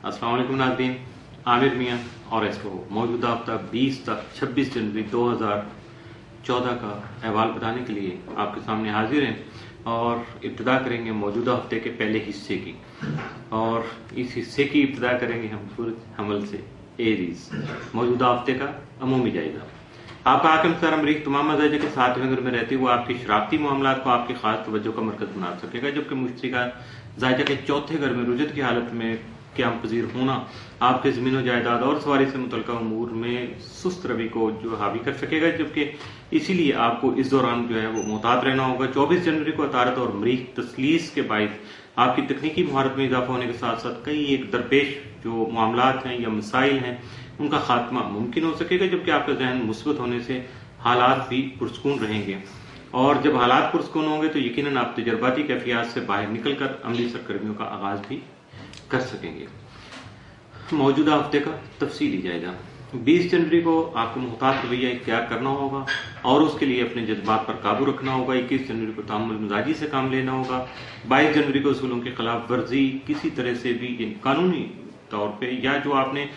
अस्सलाम वालेकुम नाज़रीन, आमिर मियाँ और एस्ट्रो मौजूदा हफ्ता 20 तक 26 जनवरी 2014 का अहवाल बताने के लिए आपके सामने हाजिर हैं और इब्तिदा करेंगे मौजूदा हफ्ते के पहले हिस्से की। और इस हिस्से की इब्तिदा करेंगे हम सूरज हमल से एरीज, मौजूदा हफ्ते का अमूमी जायजा। आपका हाकिम सर अमरीक तमाम मजाजे के साथ में घर में रहते हुए आपके शरारती मामलात को आपकी खास तवज्जो का मरकज बना सकेगा, जबकि मुश्तरी का जायजा के चौथे घर में रुजत की हालत में क्याम पजीर होना आपके जमीन जायदाद और सवारी से मुतल्लिका उमूर में सुस्त रवि को जो हावी कर सकेगा, जबकि इसीलिए आपको इस दौरान जो है वो मोहतात रहना होगा। 24 जनवरी को अतारत और मरीख तसलीस के बायस आपकी तकनीकी महारत में इजाफा होने के साथ साथ कई एक दरपेश जो मामलात हैं या मसाइल हैं उनका खात्मा मुमकिन हो सकेगा, जबकि आपका जहन मुस्बत होने से हालात भी पुरसकून रहेंगे। और जब हालात पुरसकून होंगे तो यकीनन आप तजर्बाती कैफियत से बाहर निकलकर अमली सरगर्मियों का आगाज भी कर सकेंगे। मौजूदा हफ्ते का तफसीली जायजा। 20 जनवरी को आपको मुहतात रवैया इख्तियार करना होगा और उसके लिए अपने जज्बात पर काबू रखना होगा। 21 जनवरी को तामुल मिजाजी से काम लेना होगा। 22 जनवरी को उसूलों की खिलाफ वर्जी किसी तरह से भी कानूनी तौर पे या जो आपने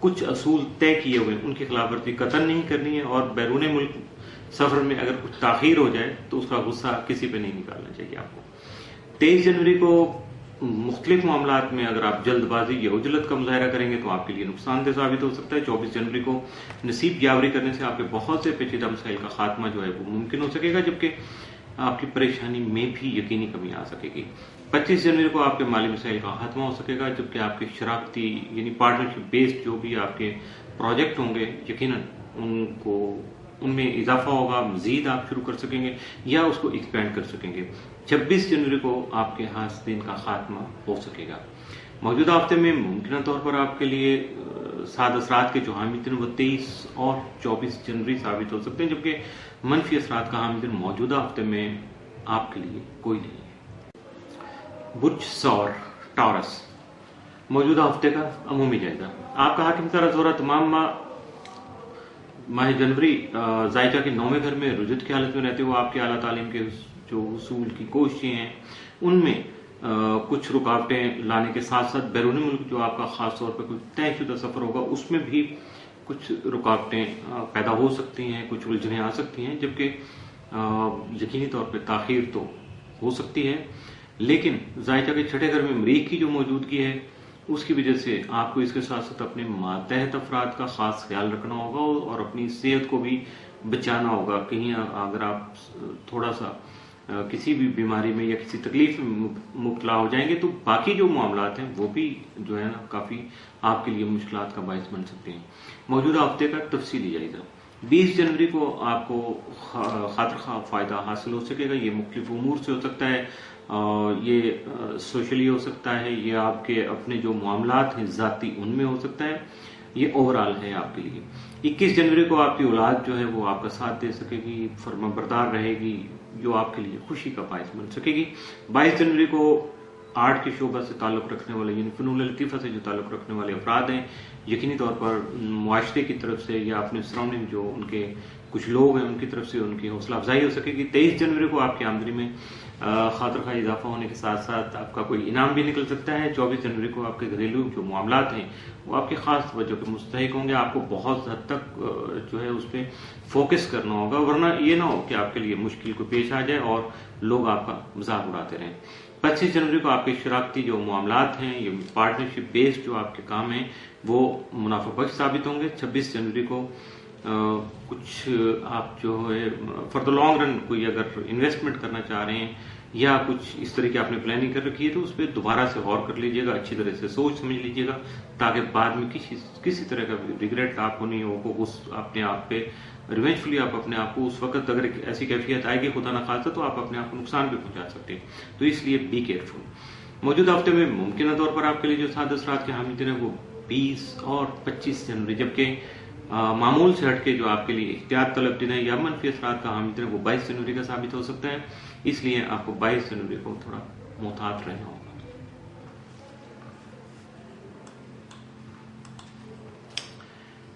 कुछ असूल तय किए हुए उनकी खिलाफ वर्जी कतई नहीं करनी है। और बैरून मुल्क सफर में अगर कुछ ताखीर हो जाए तो उसका गुस्सा किसी पे नहीं निकालना चाहिए आपको। 23 जनवरी को मुख्तलिफ मामलात में अगर आप जल्दबाजी या उजलत का मुजाहरा करेंगे तो आपके लिए नुकसानदेह साबित हो सकता है। 24 जनवरी को नसीब यावरी करने से आपके बहुत से पेचीदा मसाइल का खात्मा जो है वो मुमकिन हो सकेगा, जबकि आपकी परेशानी में भी यकीनी कमी आ सकेगी। 25 जनवरी को आपके माली मसाइल का खात्मा हो सकेगा, जबकि आपके शराकती यानी पार्टनरशिप बेस्ड जो भी आपके प्रोजेक्ट होंगे यकीनन उनमें इजाफा होगा, मजीद आप शुरू कर सकेंगे या उसको एक्सपेंड कर सकेंगे। 26 जनवरी को आपके हासिदीन का खात्मा हो सकेगा। मौजूदा हफ्ते में मुमकिन तौर पर आपके लिए साद असरात के जो हामी दिन वो 23 और 24 जनवरी साबित हो सकते हैं, जबकि मनफी असरात का हामी दिन मौजूदा हफ्ते में आपके लिए कोई नहीं है। बुर्ज सौर टॉरस, मौजूदा हफ्ते का अमूमी जायजा। आपका हाकिम सारा जोरा तमाम माह जनवरी जायजा के 9वें घर में रुजत की हालत में रहते हुए आपके आला तालीम के जो उसूल की कोशिशें हैं उनमें कुछ रुकावटें लाने के साथ साथ बैरून मुल्क जो आपका खास तौर पर कुछ तयशुदा सफर होगा उसमें भी कुछ रुकावटें पैदा हो सकती हैं, कुछ उलझनें आ सकती हैं, जबकि यकीनी तौर पर ताखीर तो हो सकती है। लेकिन जायजा के छठे घर में मरीख की जो मौजूदगी है उसकी वजह से आपको इसके साथ साथ अपने मातहत अफराद का खास ख्याल रखना होगा और अपनी सेहत को भी बचाना होगा। कहीं अगर आप थोड़ा सा किसी भी बीमारी में या किसी तकलीफ में मुब्तला हो जाएंगे तो बाकी जो मामलात हैं वो भी जो है ना काफी आपके लिए मुश्किलात का बायस बन सकते हैं। मौजूदा हफ्ते का तफसीली जायजा। 20 जनवरी को आपको खातिर खा फायदा हासिल हो सकेगा। ये मुख्तलिफ उमूर से हो सकता है, ये सोशली हो सकता है, ये आपके अपने जो मामलात हैं जाती उनमें हो सकता है, ये ओवरऑल है आपके लिए। 21 जनवरी को आपकी औलाद जो है वो आपका साथ दे सकेगी, फर्माबरदार रहेगी, जो आपके लिए खुशी का बायस बन सकेगी। 22 जनवरी को आर्ट के शोबा से ताल्लुक रखने वाले यानी फनून लतीफ़ा से जो ताल्लुक रखने वाले अफराद हैं यकीनी तौर पर मुआशरे की तरफ से या अपने सराउंडिंग जो उनके कुछ लोग हैं उनकी तरफ से उनकी हौसला अफजाई हो सकेगी। 23 जनवरी को आपकी आमदनी में खातिर खा इजाफा होने के साथ साथ आपका कोई इनाम भी निकल सकता है। 24 जनवरी को आपके घरेलू जो मामलात हैं वो आपके खास तवज्जो के मुस्तहिक होंगे। आपको बहुत हद तक जो है उस पर फोकस करना होगा, वरना ये ना हो कि आपके लिए मुश्किल को पेश आ जाए और लोग आपका मजाक उड़ाते रहें। 25 जनवरी को आपके शराकती जो मामलात हैं ये पार्टनरशिप बेस्ड जो आपके काम हैं वो मुनाफा बख्श साबित होंगे। 26 जनवरी को कुछ आप जो है फॉर द लॉन्ग रन कोई अगर इन्वेस्टमेंट करना चाह रहे हैं या कुछ इस तरह की आपने प्लानिंग कर रखी है तो उस पर दोबारा से गौर कर लीजिएगा, अच्छी तरह से सोच समझ लीजिएगा, ताकि बाद में किसी तरह का रिग्रेट आपको नहीं हो। उस अपने आप पे रिवेंजफुली आप अपने आप को उस वक्त अगर ऐसी कैफियत आएगी खुदा न खासा तो आप अपने आप को नुकसान भी पहुंचा सकते हैं, तो इसलिए बी केयरफुल। मौजूदा हफ्ते में मुमकिन तौर पर आपके लिए जो साद असरात के हामी दिन है वो 20 और 25 जनवरी, जबकि मामूल से हटके जो आपके लिए इख्तियार तलब दिन है या मनफी असरात का हामी दिन है वो 22 जनवरी का साबित हो सकता है, इसलिए आपको 22 जनवरी को थोड़ा मोहतात रहना होगा।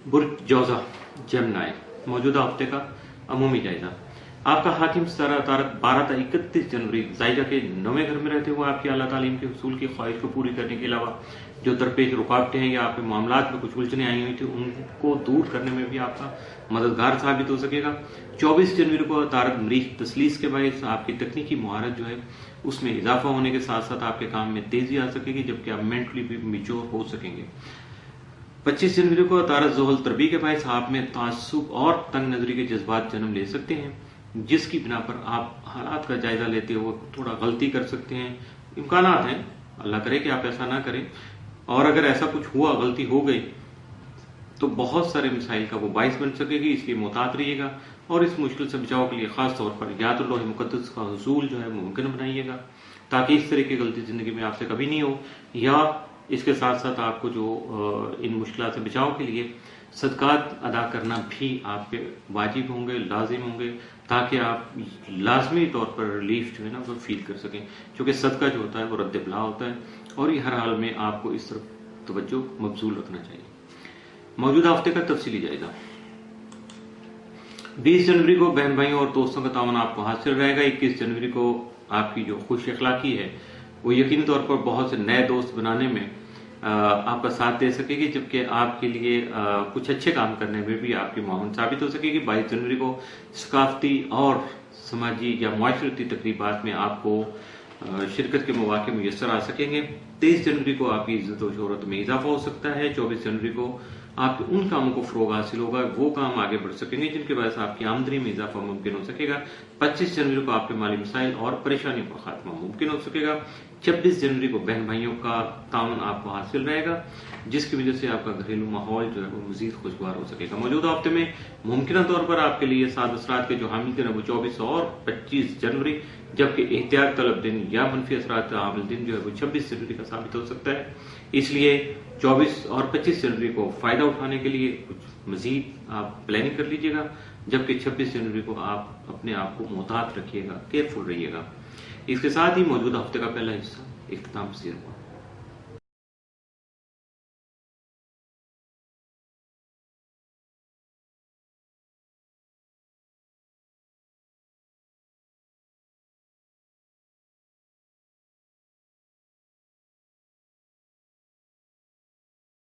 बुर्ज जौजा जेमिनी, मौजूदा हफ्ते का अमूमी जायजा। आपका हाकिम सितारा तारक 12 تا 31 जनवरी जायजा के 9वें घर में रहते हुए आपकी आला तालीम के हुसूल की ख्वाहिश को पूरी करने के अलावा जो दरपेश रुकावटें हैं या आपके मामलात में कुछ उलझने आई हुई थी उनको दूर करने में भी आपका मददगार साबित हो सकेगा। 24 जनवरी को तारक मरीख तसलीस के बायस आपकी तकनीकी महारत जो है उसमें इजाफा होने के साथ साथ आपके काम में तेजी आ सकेगी, जबकि आप मेंटली भी मेच्योर हो सकेंगे। 25 जनवरी को तारक ज़ोहल तरबी के बायस आप में तासुब और तंग नजरी के जज्बात जन्म ले सकते हैं, जिसकी बिना पर आप हालात का जायजा लेते हुए थोड़ा गलती कर सकते हैं। इम्कानात हैं, अल्लाह करे कि आप ऐसा ना करें, और अगर ऐसा कुछ हुआ, गलती हो गई, तो बहुत सारे मिसाइल का वो बाइस बन सकेगी, इसलिए मोहतात रहिएगा। और इस मुश्किल से बचाव के लिए खास तौर पर याद लौह मुक़द्दस का हुसूल जो है मुमकिन बनाइएगा, ताकि इस तरह की गलती जिंदगी में आपसे कभी नहीं हो। या इसके साथ साथ आपको जो इन मुश्किलात से बचाव के लिए सदकात अदा करना भी आप पे वाजिब होंगे, लाजिम होंगे, ताकि आप लाजमी तौर पर रिलीफ जो है ना वो फील कर सकें, क्योंकि सदका जो होता है वो रद्द बला होता है, और ये हर हाल में आपको इस तरफ तवज्जो मबजूल रखना चाहिए। मौजूदा हफ्ते का तफसीली जायजा। 20 जनवरी को बहन भाइयों और दोस्तों का तावन आपको हासिल रहेगा। 21 जनवरी को आपकी जो खुश अखलाकी है वो यकीनी तौर पर बहुत से नए दोस्त बनाने में आपका साथ दे सकेगी, जबकि आपके लिए कुछ अच्छे काम करने में भी आपकी मुआवन साबित हो सकेगी। 22 जनवरी को सकाफती और समाजी या मुआशरती तकरीबात में आपको शिरकत के मौके मुयसर आ सकेंगे। 23 जनवरी को आपकी इज्जत और शोहरत में इजाफा हो सकता है। 24 जनवरी को आपके उन कामों को फरोग हासिल होगा, वो काम आगे बढ़ सकेंगे जिनकी वजह से आपकी आमदनी में इजाफा मुमकिन हो सकेगा। 25 जनवरी को आपके माली मसाइल और परेशानियों का खात्मा मुमकिन हो सकेगा। 26 जनवरी को बहन भाइयों का ताउन आपको हासिल रहेगा, जिसकी वजह से आपका घरेलू माहौल जो है वो मजीद खुशगवार हो सकेगा। मौजूदा हफ्ते में मुमकिन तौर पर आपके लिए साद असरात के जो हामिल दिन है वो 24 और 25 जनवरी, जबकि एहतियात तलब दिन या मनफी असरात का हामिल दिन जो है वो 26 जनवरी का साबित हो सकता है। इसलिए 24 और 25 जनवरी को फायदा उठाने के लिए कुछ मजीद आप प्लानिंग कर लीजिएगा, जबकि 26 जनवरी को आप अपने आप को मोहतात रखिएगा, केयरफुल रहिएगा। इसके साथ ही मौजूदा हफ्ते का पहला हिस्सा इख्तिताम पसीर हुआ।